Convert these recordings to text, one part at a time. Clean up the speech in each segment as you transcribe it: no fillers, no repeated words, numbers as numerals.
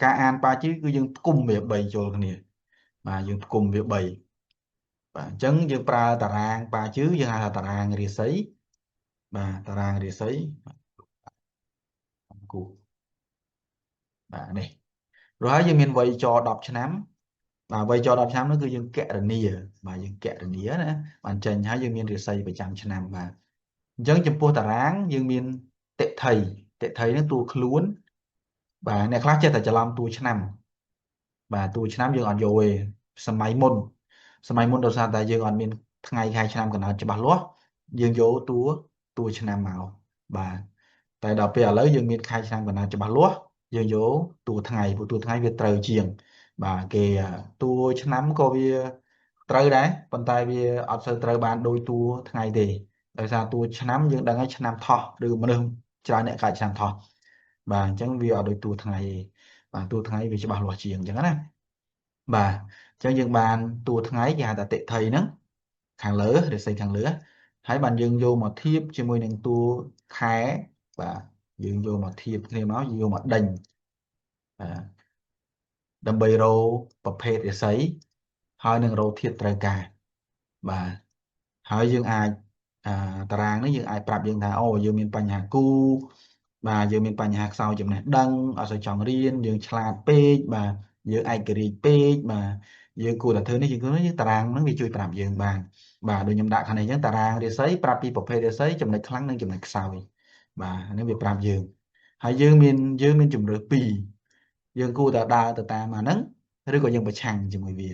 ការអានប៉ាជឺគឺយើងគុំវា3ចូលគ្នាបាទយើងគុំវា3បាទអញ្ចឹងយើងប្រើតារាងប៉ាជឺយើងហៅថាតារាងរាសីបាទតារាងរាសីគូបាទនេះrồiហើយយើងមានវ័យច10ឆ្នាំបាទវ័យច10ឆ្នាំនោះគឺយើងកណនីបាទយើងកណនីណាបានចេញហើយយើងមានរាសីប្រចាំឆ្នាំបាទអញ្ចឹងចំពោះតារាងយើងមានតិថីនឹងតួខ្លួនបាទអ្នកខ្លះចេះតែច្រឡំតួឆ្នាំបាទតួឆ្នាំយើងអត់យកទេសម័យមុនដោយសារតែយើងអត់មានថ្ងៃខែឆ្នាំកំណើតច្បាស់លាស់យើងយកតួឆ្នាំមកបាទតែដល់ពេលឥឡូវយើងមានខែឆ្នាំកំណើតច្បាស់លាស់យើងយកតួថ្ងៃព្រោះតួថ្ងៃវាត្រូវជាងបាទគេតួឆ្នាំក៏វាត្រូវដែរប៉ុន្តែវាអត់សូវត្រូវបានដូចតួថ្ងៃទេដោយសារតួឆ្នាំយើងដឹងហើយឆ្នាំថោះឬមនុស្សច្រើនអ្នកកើតឆ្នាំថោះបាទអញ្ចឹងវាអត់ដូចតួថ្ងៃទេបាទតួថ្ងៃវាច្បាស់លាស់ជាងអញ្ចឹងណាបាទអញ្ចឹងយើងបានតួថ្ងៃគេហៅថាតិថីហ្នឹងខាងលើរាសីខាងលើហើយបានយើងយកមកធៀបជាមួយនឹងតួខែបាទយើងយកមកធៀបគ្នាមកយើងយកមកដេញបាទដើម្បីរកប្រភេទរាសីហើយនឹងរកធាតុត្រូវការបាទហើយយើងអាចតារាងនេះយើងអាចប្រាប់យើងថាអូយើងមានបញ្ហាគូបាទយើងមានបញ្ហាខ្សោយចំណេះដឹងអត់សូវចង់រៀនយើងឆ្លាតពេកបាទយើងឯករាជ្យពេកបាទយើងគួរតែធ្វើនេះយើងតារាងហ្នឹងវាជួយប្រាប់យើងបានបាទដូចខ្ញុំដាក់ខាងនេះអញ្ចឹងតារាងរាសីប្រាប់ពីប្រភេទរាសីចំណុចខ្លាំងនិងចំណុចខ្សោយបាទនេះវាប្រាប់យើងហើយយើងមានជំរើសពីរយើងគួរតែដើរទៅតាមអាហ្នឹងឬក៏យើងប្រឆាំងជាមួយវា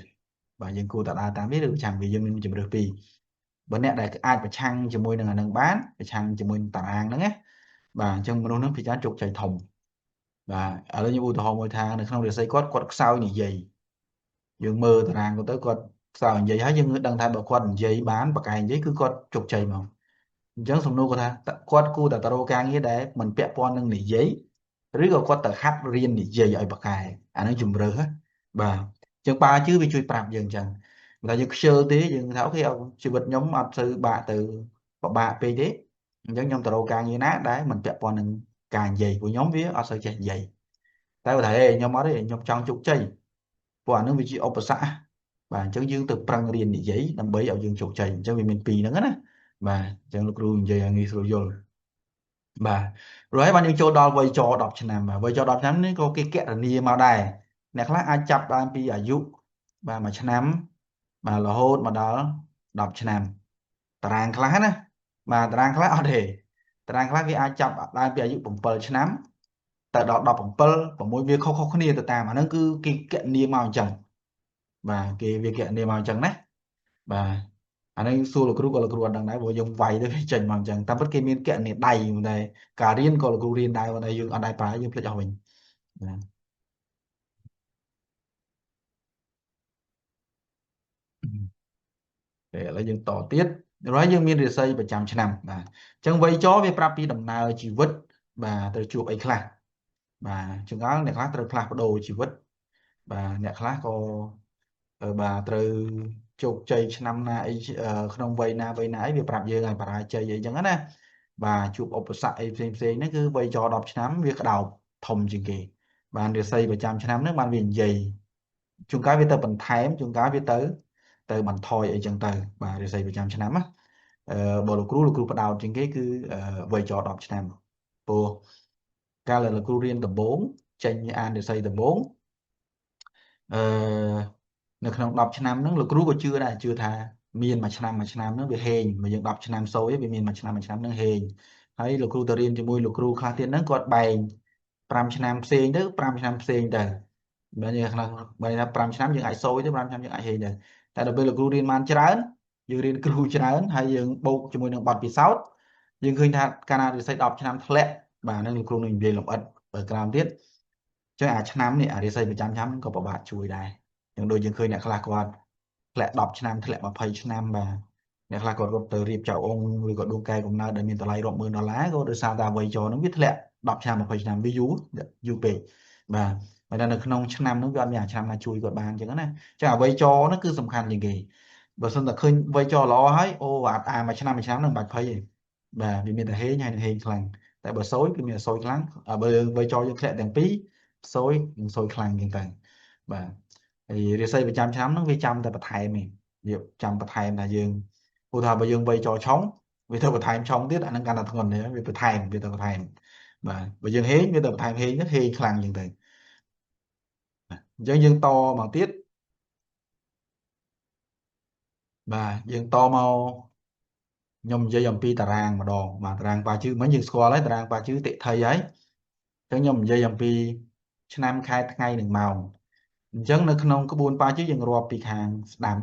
បាទយើងគួរតែដើរតាមវាឬប្រឆាំងវាយើងមានជំរើសពីរបើអ្នកដែលអាចប្រឆាំងជាមួយនឹងអានឹងបានប្រឆាំងជាមួយតារាងហ្នឹងណាបាទអញ្ចឹងមនុស្សហ្នឹងពិចារណាជោគជ័យធំបាទឥឡូវខ្ញុំឧទាហរណ៍មួយថានៅក្នុងរាសីគាត់ខ្សោយនិយាយយើងមើលតារាងគាត់ទៅគាត់ខ្សោយនិយាយហើយយើងដឹងថាបើគាត់និយាយបានបកកែនិយាយគឺគាត់ជោគជ័យមកអញ្ចឹងសំណួរគាត់ថាគាត់គួរតែទៅរកការងារដែលមិនពាក់ព័ន្ធនឹងនិយាយឬក៏គាត់ទៅហាត់រៀននិយាយឲ្យបកកែអានឹងជំរើសបាទអញ្ចឹងប៉ាជឿវាជួយប្រាប់យើងអញ្ចឹងតែយើងខ្ជិលទេយើងថាអូខេជីវិតខ្ញុំអត់ទៅបាក់ទៅពិបាកពេកទេអញ្ចឹងខ្ញុំទៅរកការងារណាដែលមិនពាក់ព័ន្ធនឹងការនិយាយព្រោះខ្ញុំវាអត់សូវចេះនិយាយតែបើថាហេខ្ញុំអត់ទេខ្ញុំចង់ជោគជ័យព្រោះអានឹងវាជាឧបសគ្គបាទអញ្ចឹងយើងទៅប្រឹងរៀននិយាយដើម្បីឲ្យយើងជោគជ័យអញ្ចឹងវាមានពីរហ្នឹងណាបាទអញ្ចឹងលោកគ្រូនិយាយឲ្យងាយស្រួលយល់បាទrồiហើយបានយើងចូលដល់វ័យច10ឆ្នាំបាទវ័យច10ឆ្នាំនេះក៏គេគណនាមកដែរអ្នកខ្លះអាចចាប់បានពីអាយុបាទ1ឆ្នាំបាទរហូតមកដល់10ឆ្នាំតារាងខ្លះណាបាទតារាងខ្លះអត់ទេតារាងខ្លះគេអាចចាប់បានពីអាយុ7ឆ្នាំទៅដល់17 6វាខុសៗគ្នាទៅតាមអាហ្នឹងគឺគេគណនាមកអញ្ចឹងបាទគេវាគណនាមកអញ្ចឹងណាបាទអានេះសួរលោកគ្រូក៏លោកគ្រូអត់ដឹងដែរព្រោះយើងវាយទៅវាចេញមកអញ្ចឹងតាមពិតគេមានគណនាដៃតែការរៀនក៏លោកគ្រូរៀនដែរប៉ុន្តែយើងអត់ដែរប្រើយើងភ្លេចអស់វិញបាទឥឡូវយើងតទៀតហើយយើងមានរាសីប្រចាំឆ្នាំបាទអញ្ចឹងវ័យចវាប្រាប់ពីដំណើរជីវិតបាទត្រូវជួបអីខ្លះបាទចង្អើអ្នកខ្លះត្រូវផ្លាស់ប្ដូរជីវិតបាទអ្នកខ្លះក៏បាទត្រូវជោគជ័យឆ្នាំណាអីក្នុងវ័យណាអីវាប្រាប់យើងឲ្យបរាជ័យអីចឹងណាបាទជួបឧបសគ្គអីផ្សេងហ្នឹងគឺវ័យច10ឆ្នាំវាក្តោបធំជាងគេបានរាសីប្រចាំឆ្នាំហ្នឹងបានវានិយាយជួនកាលវាទៅបន្ថែមជួនកាលវាទៅបន្ថយអីចឹងទៅបាទរាសីប្រចាំឆ្នាំណាបើលោកគ្រូផ្ដោតជាងគេគឺវ័យច10ឆ្នាំព្រោះកាលដែលលោកគ្រូរៀនដំបូងចេញអានរាសីដំបូងអឺនៅក្នុង10ឆ្នាំហ្នឹងលោកគ្រូក៏ជឿដែរជឿថាមានមួយឆ្នាំហ្នឹងវាហេងមកយើង10ឆ្នាំសូយវាមានមួយឆ្នាំហ្នឹងហេងហើយលោកគ្រូទៅរៀនជាមួយលោកគ្រូខ្លះទៀតហ្នឹងគាត់បែង5ឆ្នាំផ្សេងទៅ5ឆ្នាំផ្សេងទៅបើយើងខ្លះបើថា5ឆ្នាំយើងអាចសូយទៅ5ឆ្នាំយើងអាចហេងទៅតែដល់ពេលលោកគ្រូរៀនបានច្រើនយើងរៀនគ្រូច្រើនហើយយើងបូកជាមួយនឹងបទពិសោធន៍យើងឃើញថាកាលណារិស័យ10ឆ្នាំធ្លាក់បាទនឹងលោកគ្រូនឹងនិយាយលម្អិតបើក្រោមទៀតចឹងអាឆ្នាំនេះអារិស័យប្រចាំឆ្នាំក៏ពិបាកជួយដែរយ៉ាងដូចយើងឃើញអ្នកខ្លះគាត់ធ្លាក់10ឆ្នាំធ្លាក់20ឆ្នាំបាទអ្នកខ្លះគាត់រត់ទៅរៀបចៅអុងឬក៏ដួងកែកំណើតដែលមានតម្លៃរាប់ម៉ឺនដុល្លារក៏ដោយសារតែអ្វីចរហ្នឹងវាធ្លាក់10ឆ្នាំ20ឆ្នាំវាយូរពេកបាទហើយនៅក្នុងឆ្នាំហ្នឹងវាអត់មានអាឆ្នាំណាជួយគាត់បានអញ្ចឹងណាចឹងអ្វីចរហ្នឹងគឺសំខាន់ជាងគេបើសិនតែឃើញអ្វីចរល្អហើយអូមួយឆ្នាំហ្នឹងមិនបាច់ភ័យទេបាទវាមានតែហេងហើយនឹងហេងខ្លាំងតែបើសូយគឺមានតែសូយខ្លាំងបើអ្វីចរយើងធ្លាក់ទាំងពីរ សួយខ្លាំងជាងទៅបាទហើយរាសីប្រចាំឆ្នាំហ្នឹងវាចាំតែបន្ថែមឯងវាចាំបន្ថែមថាយើងឧទាហរណ៍បើយើងវ័យចឆុងវាទៅបន្ថែមឆុងទៀតអាហ្នឹងកាន់តែធ្ងន់ទេវាបន្ថែមវាទៅបន្ថែមបាទបើយើងហេងវាទៅបន្ថែមហេងហ្នឹងហេងខ្លាំងជាងទៅអញ្ចឹងយើងតមកទៀតបាទយើងតមកខ្ញុំនិយាយអំពីតារាងម្ដងបាទតារាងប៉ាជឿមិញយើងស្គាល់ហើយតារាងប៉ាជឿតិថីហើយអញ្ចឹងខ្ញុំនិយាយអំពីឆ្នាំខែថ្ងៃនិងម៉ោងអញ្ចឹងនៅក្នុងក្បួនប៉ាជឿយើងរាប់ពីខាងស្ដាំ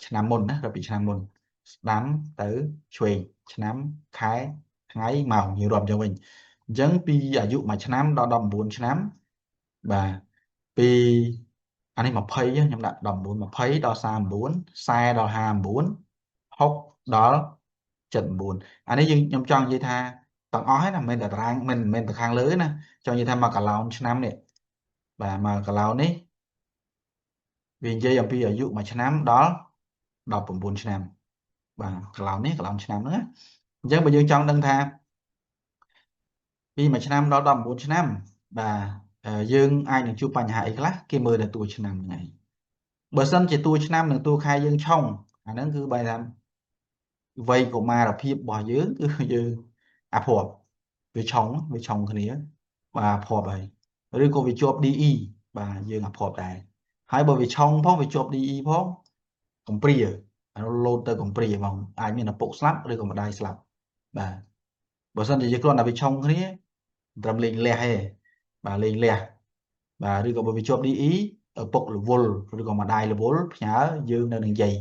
ឆ្នាំមុនណារាប់ពីឆ្នាំមុនស្ដាំទៅឆ្វេងឆ្នាំខែថ្ងៃម៉ោងយើងរាប់អញ្ចឹងវិញអញ្ចឹងពីអាយុ1ឆ្នាំដល់19ឆ្នាំបាទពីអានេះ20ខ្ញុំដាក់19 20ដល់39 40ដល់59 60ដល់79អានេះខ្ញុំចង់និយាយថាទាំងអស់ហ្នឹងណាមិនមែនតែតារាងមិនមែនតែខាងលើទេណាចង់និយាយថាមកកន្លងឆ្នាំនេះបាទមកកន្លងនេះវានិយាយអំពីអាយុ1ឆ្នាំដល់19ឆ្នាំបាទកន្លងនេះកន្លងឆ្នាំហ្នឹងណាអញ្ចឹងបើយើងចង់ដឹងថាពី1ឆ្នាំដល់19ឆ្នាំបាទយើងអាចនឹងជួបបញ្ហាអីខ្លះគេមើលតែតួឆ្នាំហ្នឹងឯងបើសិនជាតួឆ្នាំនិងតួខែយើងឆុងអាហ្នឹងគឺបែរថាវ័យកុមារភាពរបស់យើងគឺយើងអាភ័ព្វវាឆុងគ្នាបាទអាភ័ព្វហើយឬក៏វាជាប់ DE បាទយើងអាភ័ព្វដែរហើយបើវាឆុងផងវាជាប់ DE ផងកំព្រាអានោះលោតទៅកំព្រាហ្មងអាចមានឪពុកស្លាប់ឬក៏ម្ដាយស្លាប់បាទបើសិនជាយើងគ្រាន់តែវាឆុងគ្នាត្រឹមលេងលះទេបាទលេងលះបាទឬក៏បើវាជាប់ DE ឪពុករវល់ឬក៏ម្ដាយរវល់ផ្ញើយើងនៅនឹងយាយ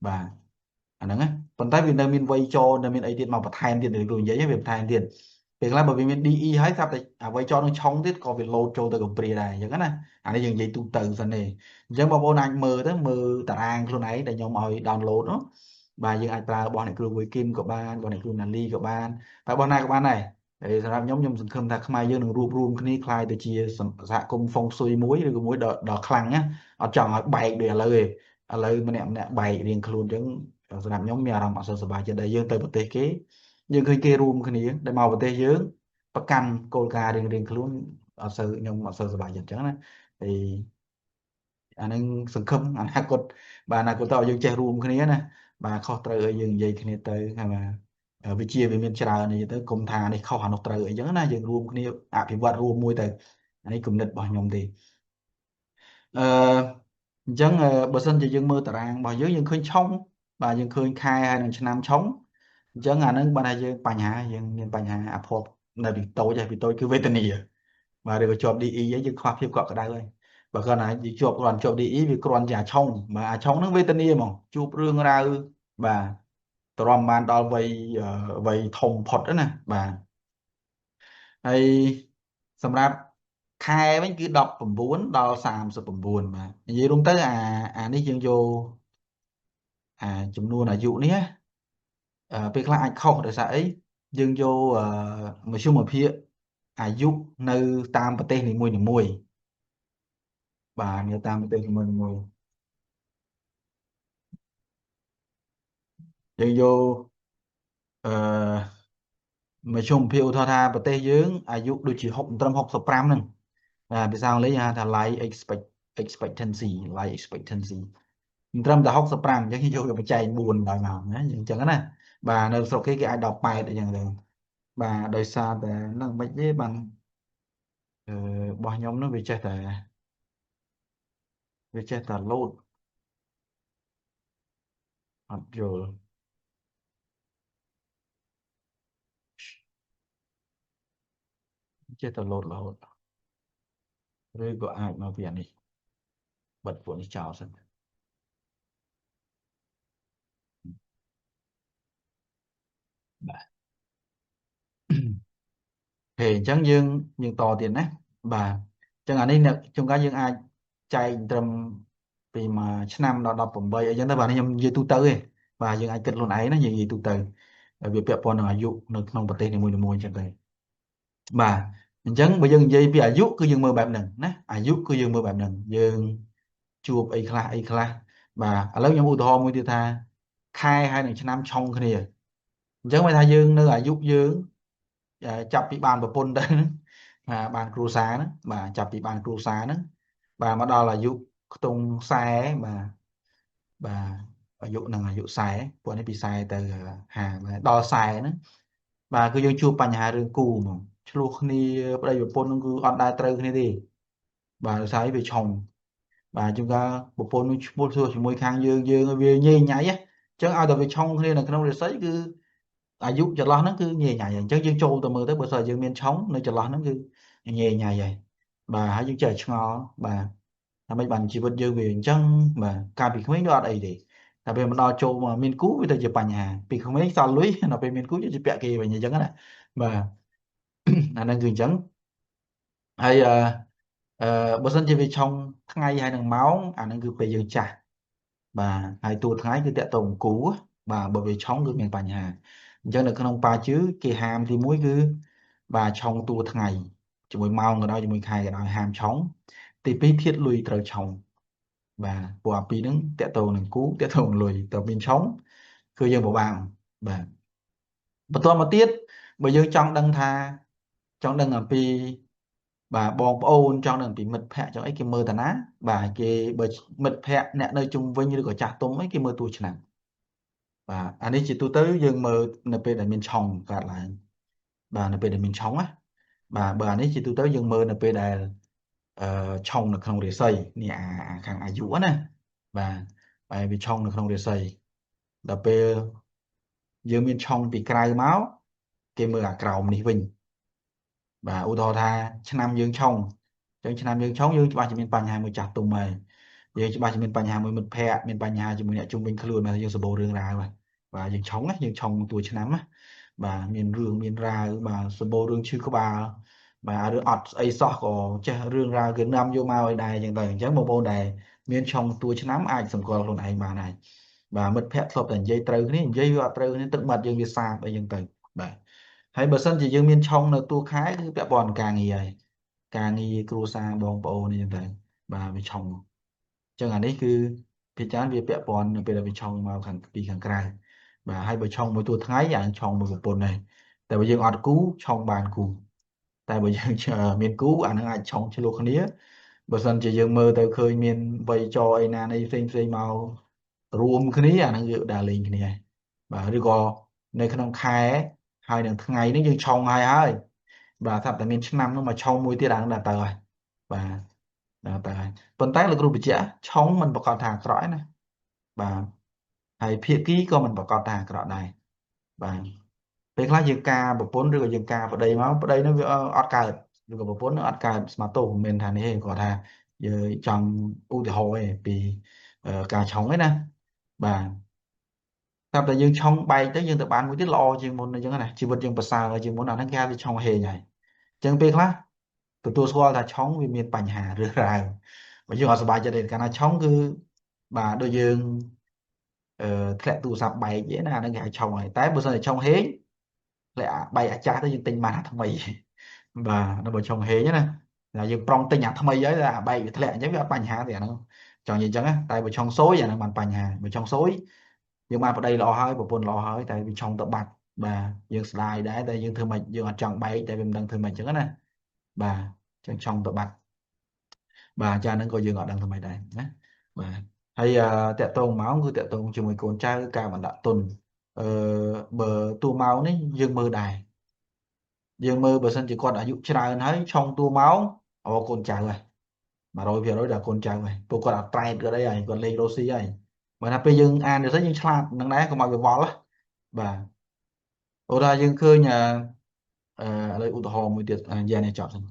បាទអាហ្នឹងណាប៉ុន្តែវានៅមានវ័យចរនៅមានអីទៀតមកបន្ថែមទៀតដូចគ្រូនិយាយវាបន្ថែមទៀតពេលខ្លះបើវាមាន DE ហើយស្រាប់តែអ្វីចរនឹងឆុងទៀតក៏វាលោតចូលទៅកំព្រាដែរអញ្ចឹងណាអានេះយើងនិយាយទូទៅសិនទេអញ្ចឹងបងប្អូនអាចមើលទៅមើលតារាងខ្លួនឯងដែលខ្ញុំឲ្យ download នោះបាទយើងអាចប្រើរបស់អ្នកគ្រូវុយគីមក៏បានរបស់អ្នកគ្រូណាលីក៏បានតែរបស់ណាក៏បានដែរហើយសម្រាប់ខ្ញុំសង្ឃឹមថាខ្មែរយើងនឹងរួបរวมគ្នាខ្លាយទៅជាសហគមន៍ហ្វុងស៊ុយមួយឬក៏មួយដ៏ខ្លាំងណាអត់ចង់ឲ្យបែកដូចឥឡូវទេឥឡូវម្នាក់បែករៀងខ្លួនអញ្ចឹងសម្រាប់ខ្ញុំមានអារម្មណ៍អត់សូវសប្បាយចិត្តដែលយើងទៅប្រទេសគេយើងឃើញគេរួមគ្នាដែលមកប្រទេសយើងប្រកាន់គោលការណ៍រៀងខ្លួនខ្ញុំអត់សូវសប្បាយចិត្តអញ្ចឹងណាហើយអានឹងសង្ឃឹមអនាគតបាទអនាគតតើយើងចេះរួមគ្នាណាបាទខុសត្រូវឲ្យយើងនិយាយគ្នាទៅហើយបាទវិជាវាមានច្រើននេះទៅគុំថានេះខុសអានោះត្រូវអីចឹងណាយើងរួមគ្នាអភិវឌ្ឍរួមមួយទៅអានេះគំនិតរបស់ខ្ញុំទេអឺអញ្ចឹងបើសិនជាយើងមើលតារាងរបស់យើងឃើញឆុងបាទយើងឃើញខែហើយនឹងឆ្នាំឆុងអញ្ចឹងអានឹងបានថាយើងបញ្ហាយើងមានបញ្ហាអាភ័ព្វនៅពីតូចហើយពីតូចគឺវេទនាបាទឬក៏ជាប់ DE អីយើងខ្វះភាពកក់ក្ដៅហើយបើគាត់ណាយើងគ្រាន់ជាប់ DE វាគ្រាន់ជាអាឆុងបាទអាឆុងហ្នឹងវេទនាហ្មងជួបរឿងរ៉ាវបាទទ្រាំបានដល់វ័យធំផុតណាបាទហើយសម្រាប់ខែវិញគឺ19ដល់39បាទនិយាយរួមទៅអានេះយើងយកចំនួនអាយុនេះពេលខ្លះអាចខុសដោយសារអីយើងយកមធ្យមភាពអាយុនៅតាមប្រទេសនីមួយបាទនៅតាមប្រទេសនីមួយយើងយកអឺមធ្យមភាពឧទាហរណ៍ថាប្រទេសយើងអាយុដូចជា6ត្រឹម65ហ្នឹងបាទភាសាអង់គ្លេសហៅថា life expectancy មិនត្រឹមតែ65អញ្ចឹងយកទៅបញ្ចែក4ដល់ម៉ោងណាអញ្ចឹងណាបាទនៅស្រុកគេអាច18អញ្ចឹងទៅបាទដោយសារតែហ្នឹងមិនទេបានរបស់ខ្ញុំនោះវាចេះតែលោតអត់យល់ចេះតែលោតរហូតឬក៏អាចមកពីអានេះបិទពួកនេះចោលសិនបាទហេអញ្ចឹងយើងតទៀតណាបាទអញ្ចឹងអានេះជួនកាលយើងអាចចែកត្រឹមពីមួយឆ្នាំដល់18អីចឹងទៅបាទនេះខ្ញុំនិយាយទូទៅទេបាទយើងអាចគិតខ្លួនឯងណាយើងនិយាយទូទៅហើយវាពាក់ព័ន្ធនឹងអាយុនៅក្នុងប្រទេសនីមួយៗអញ្ចឹងទៅបាទអញ្ចឹងបើយើងនិយាយពីអាយុគឺយើងមើលបែបហ្នឹងណាអាយុគឺយើងមើលបែបហ្នឹងយើងជួបអីខ្លះបាទឥឡូវខ្ញុំឧទាហរណ៍មួយទៀតថាខែហើយនឹងឆ្នាំឆុងគ្នាអញ្ចឹងបើថាយើងនៅអាយុយើងចាប់ពីបានប្រពន្ធទៅ banគ្រួសារហ្នឹងបាទចាប់ពីបានគ្រួសារហ្នឹងបាទមកដល់អាយុខ្ទង់40បាទបាទអាយុនឹងអាយុ40ពួកនេះពី40ទៅ50បាទដល់40ហ្នឹងបាទគឺយើងជួបបញ្ហារឿងគូហ្មងឆ្លោះគ្នាប្តីប្រពន្ធហ្នឹងគឺអត់ដែលត្រូវគ្នាទេបាទដោយសារវាឆុងបាទជួនកាលប្រពន្ធនឹងឈ្មោះសួរជាមួយខាងយើងវាញ៉េញ៉ៃហ៎អញ្ចឹងឲ្យតែវាឆុងគ្នានៅក្នុងរាសីគឺអាយុចន្លោះហ្នឹងគឺញ៉េញ៉ៃហើយអញ្ចឹងយើងចូលទៅមើលទៅបើសិនយើងមានឆុងនៅចន្លោះហ្នឹងគឺញ៉េញ៉ៃហើយបាទហើយយើងចេះឆ្ងល់បាទថាម៉េចបានជីវិតយើងវាអញ្ចឹងបាទកាលពីក្មេងវាអត់អីទេតែពេលមកដល់ចូលមកមានគូវាទៅជាបញ្ហាពីក្មេងសល់លុយដល់ពេលមានគូជាពាក់គេវិញអញ្ចឹងណាបាទអាហ្នឹងគឺអញ្ចឹងហើយអឺបើសិនជាវាឆុងថ្ងៃហើយនឹងម៉ោងអាហ្នឹងគឺពេលយើងចាស់បាទហើយតួថ្ងៃគឺតកតងគូបាទបើវាឆុងគឺមានបញ្ហាអញ្ចឹងនៅក្នុងប៉ាជឿគេហាមទី1គឺបាទឆុងតួថ្ងៃជាមួយម៉ោងក៏ដោយជាមួយខែក៏ដោយហាមឆុងទី2ធាតុលុយត្រូវឆុងបាទព្រោះអាពីរហ្នឹងតកតងនឹងគូតកតងនឹងលុយតើមានឆុងគឺយើងពិបាកបាទបន្តមកទៀតបើយើងចង់ដឹងថាចង់ដឹងអំពីបាទបងប្អូនចង់ដឹងអំពីមិត្តភ័ក្តិចង់អីគេមើលតាណាបាទគេបើមិត្តភ័ក្តិអ្នកនៅជុំវិញឬក៏ចាស់ទុំអីគេមើលតួឆ្នាំបាទអានេះជាទូទៅយើងមើលនៅពេលដែលមានឆុងកើតឡើងបាទនៅពេលដែលមានឆុងណាបាទបើអានេះជាទូទៅយើងមើលនៅពេលដែលអឺឆុងនៅក្នុងរាសីនេះអាខាងអាយុណាបាទហើយវាឆុងនៅក្នុងរាសីដល់ពេលយើងមានឆុងពីក្រៅមកគេមើលអាក្រោមនេះវិញបាទឧទាហរណ៍ថាឆ្នាំយើងឆុងអញ្ចឹងឆ្នាំយើងឆុងយើងច្បាស់ជាមានបញ្ហាមួយចាស់ទុំហើយយើងច្បាស់ជាមានបញ្ហាមួយមិត្តភ័ក្តិមានបញ្ហាជាមួយអ្នកជុំវិញខ្លួនតែយើងសម្បូររឿងរ៉ាវហើយបាទយើងឆុងណាយើងឆុងតួឆ្នាំណាបាទមានរឿងមានរ៉ាវបាទសម្បូររឿងឈឺក្បាលបាទឬអត់ស្អីសោះក៏ចេះរឿងរ៉ាវគេនាំយកមកឲ្យដែរអញ្ចឹងទៅអញ្ចឹងបងប្អូនដែលមានឆុងតួឆ្នាំអាចសម្គាល់ខ្លួនឯងបានហើយបាទមិត្តភ័ក្តិធ្លាប់តែនិយាយត្រូវគ្នានិយាយវាអត់ត្រូវគ្នាទឹកមាត់យើងវាសាបអីចឹងទៅបាទហើយបើសិនជាយើងមានឆុងនៅតួខែគឺពាក់ព័ន្ធនឹងការងារហើយការងារគ្រួសារបងប្អូននេះចឹងទៅបាទវាឆុងអញ្ចឹងអានេះគឺភាគច្រើនវាពាក់ព័ន្ធនៅពេលដែលវាឆុងមកខាងពីខាងក្រៅបាទហើយបើឆុងមួយតួថ្ងៃអានឹងឆុងមួយប្រពន្ធដែរតែបើយើងអត់គូឆុងបានគូតែបើយើងមានគូអានឹងអាចឆុងឆ្លោះគ្នាបើសិនជាយើងមើលទៅឃើញមានវ័យចរអីណានៃផ្សេងមករួមគ្នាអានឹងយើងដើរលេងគ្នាបាទឬក៏នៅក្នុងខែហើយនឹងថ្ងៃនេះយើងឆុងហើយបាទថាតែមានឆ្នាំនោះមកឆុងមួយទៀតអានឹងដល់ទៅហើយបាទដល់ទៅហើយប៉ុន្តែលោកគ្រូបញ្ជាក់ឆុងមិនប្រកាសថាអាក្រក់ទេណាបាទហើយភាគីក៏មិនប្រកាសថាអាក្រក់ដែរបាទពេលខ្លះយើងការប្រពន្ធឬក៏យើងការប្តីមកប្តីនោះវាអត់កើតឬក៏ប្រពន្ធនោះអត់កើតស្មាតូមិនមែនថានេះទេគាត់ថាយើងចង់ឧទាហរណ៍ឯងពីការឆុងឯណាបាទតែតែយើងឆុងបែកទៅយើងទៅបានមួយទៀតល្អជាងមុនអញ្ចឹងណាជីវិតយើងប្រសើរជាងមុនអាហ្នឹងគេហៅថាឆុងហេងហើយអញ្ចឹងពេលខ្លះទទួលស្គាល់ថាឆុងវាមានបញ្ហារឿងរ៉ាវបើយើងអត់សប្បាយចិត្តទេកាលណាឆុងគឺបាទដូចយើងអឺធ្លាក់ទូរស័ព្ទបែកvậyណាអាហ្នឹងគេហៅឆុងហើយតែបើសិនជាឆុងហេងធ្លាក់បែកអាចាស់ទៅយើងទិញបានអាថ្មីបាទនៅបើឆុងហេងណាតែយើងប្រុងទិញអាថ្មីហើយតែអាបែកវាធ្លាក់អញ្ចឹងវាអត់បញ្ហាទេអាហ្នឹងចង់និយាយអញ្ចឹងណាតែបើឆុងសូយអាហ្នឹងបានបញ្ហាបើឆុងសូយយើងបានប្តីល្អហើយប្រពន្ធល្អហើយតែវាឆុងទៅបាត់បាទយើងស្ដាយដែរតែយើងធ្វើម៉េចយើងអត់ចង់បែកតែវាមិនដឹងធ្វើម៉េចអញ្ចឹងណាបាទអញ្ចឹងឆុងទៅបាត់បាទចាហ្នឹងក៏យើងអត់ដឹងធ្វើម៉េចដែរណាបាទហើយតកតងម៉ោងគឺតកតងជាមួយកូនចៅការបណ្ដាក់ទុនអឺបើតួម៉ោងនេះយើងមើលដែរយើងមើលបើសិនជាគាត់អាយុច្រើនហើយឆុងតួម៉ោងអូកូនចៅហើយ100%ដល់កូនចៅហើយពួកគាត់អត់ត្រែតគាត់អីហើយគាត់លេងរស់ស៊ីហើយបើថាពេលយើងអានទៅយើងឆ្លាតនឹងដែរកុំឲ្យវាវល់ណាបាទអូថាយើងឃើញអឺឥឡូវឧទាហរណ៍មួយទៀតយ៉ាងនេះចប់សិន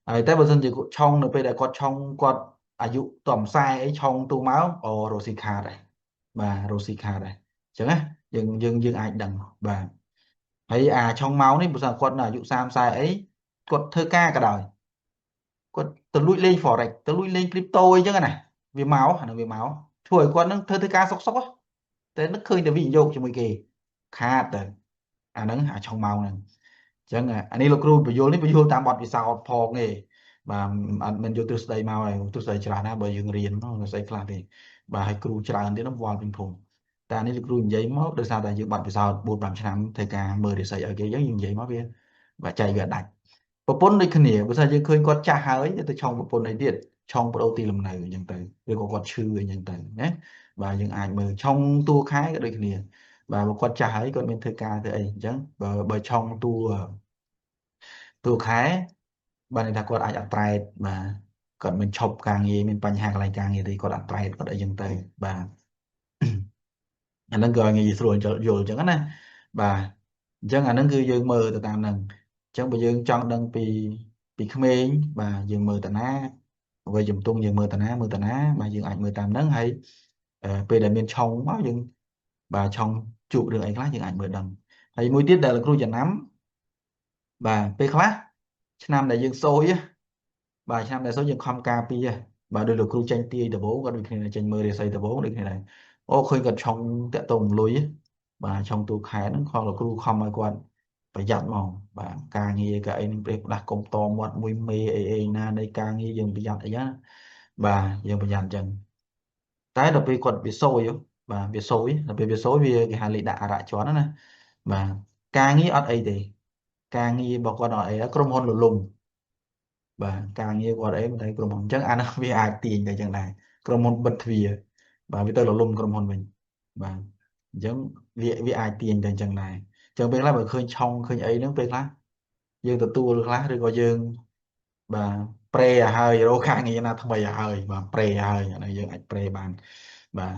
ហើយតែបើសិនជាគាត់ឆុងនៅពេលដែលគាត់ឆុងគាត់អាយុតំ40អីឆុងទូមកអូរស់ស៊ីខាតដែរបាទរស់ស៊ីខាតដែរអញ្ចឹងណាយើងអាចដឹងបាទហើយឆុងម៉ោងនេះបើសិនគាត់នៅអាយុ30 40អីគាត់ធ្វើការក៏ដោយគាត់ទៅលួចលេង Forex ទៅលួចលេង crypto អីចឹងណាវាមកអានោះវាមកធ្វើឲ្យគាត់នឹងធ្វើការសុកតែនឹកឃើញតែវិនិយោគជាមួយគេខាតទៅអាហ្នឹងឆុងម៉ោងហ្នឹងអញ្ចឹងអានេះលោកគ្រូបញ្យល់នេះបញ្យល់តាមបទពិសោធន៍ផងទេបាទអត់មិនយកទ្រឹស្ដីមកហើយទ្រឹស្ដីច្រើនណាស់បើយើងរៀននោះស្អីខ្លះទេបាទហើយគ្រូច្រើនទៀតនោះវល់ពេញភូមិតែអានេះលោកគ្រូនិយាយមកដោយសារតែយើងបទពិសោធន៍4 5ឆ្នាំធ្វើការមើលរិស័យឲ្យគេអញ្ចឹងយើងនិយាយមកវាចៃវាដាច់ ប្រពន្ធដូចគ្នាបើថាយើងឃើញគាត់ចាស់ហើយទៅឆុងប្រពន្ធអីទៀតឆុងបដូរទីលំនៅអញ្ចឹងទៅឬក៏គាត់ឈឺអញ្ចឹងទៅណាបាទយើងអាចមើលឆុងតួខែក៏ដូចគ្នាបាទបើគាត់ចាស់ហើយគាត់មានធ្វើការធ្វើអីអញ្ចឹងបើឆុងតួខែបាទន័យថាគាត់អាចអត់ត្រែតបាទគាត់មិនឈប់ការងារមានបញ្ហាកន្លែងការងារទេគាត់អត់ត្រែតគាត់អីចឹងទៅបាទអាហ្នឹងក៏ឲ្យងាយស្រួលយល់អញ្ចឹងណាបាទអញ្ចឹងអាហ្នឹងគឺយើងមើលទៅតាមហ្នឹងអញ្ចឹងបើយើងចង់ដឹងពីក្មេងបាទយើងមើលតាណាវ័យជំទង់យើងមើលតាណាបាទយើងអាចមើលតាមហ្នឹងហើយពេលដែលមានឆុងមកយើងបាទឆុងជួបរឿងអីខ្លះយើងអាចមើលដឹងហើយមួយទៀតដែលលោកគ្រូចំណាំបាទពេលខ្លះឆ្នាំដែលយើងសូយáបាទឆ្នាំដែលសូយយើងខំការពារបាទដោយលោកគ្រូចេញទាយដំបូងក៏ដូចគ្នាដែរចេញមើលរាសីដំបូងដូចគ្នាដែរអូឃើញគាត់ឆុងតាក់ទងលុយបាទឆុងទូខែហ្នឹងខំលោកគ្រូខំឲ្យគាត់ប្រយ័ត្នហ្មងបាទការងារក៏អីនឹងពេលផ្ដាស់កុំតមាត់មួយមេអីណានៃការងារយើងប្រយ័ត្នអីណាបាទយើងប្រយ័ត្នអញ្ចឹងតែដល់ពេលគាត់វាសូយបាទវាសូយដល់ពេលវាសូយវាគេហៅលេខដាក់អរៈជាន់ណាបាទការងារអត់អីទេការងាររបស់គាត់អត់អីក្រុមហ៊ុនលំ បាទការងារគាត់អីមិនthấyក្រុមហ៊ុនអញ្ចឹងអានោះវាអាចទាញទៅអញ្ចឹងដែរក្រុមហ៊ុនបិទទ្វារបាទវាទៅរលំក្រុមហ៊ុនវិញបាទអញ្ចឹងវាអាចទាញទៅអញ្ចឹងដែរអញ្ចឹងពេលខ្លះបើឃើញឆុងឃើញអីហ្នឹងពេលខ្លះយើងទទួលខ្លះឬក៏យើងបាទប្រេឲ្យហើយរកការងារណាថ្មីឲ្យហើយបាទប្រេឲ្យហើយអានេះយើងអាចប្រេបានបាទ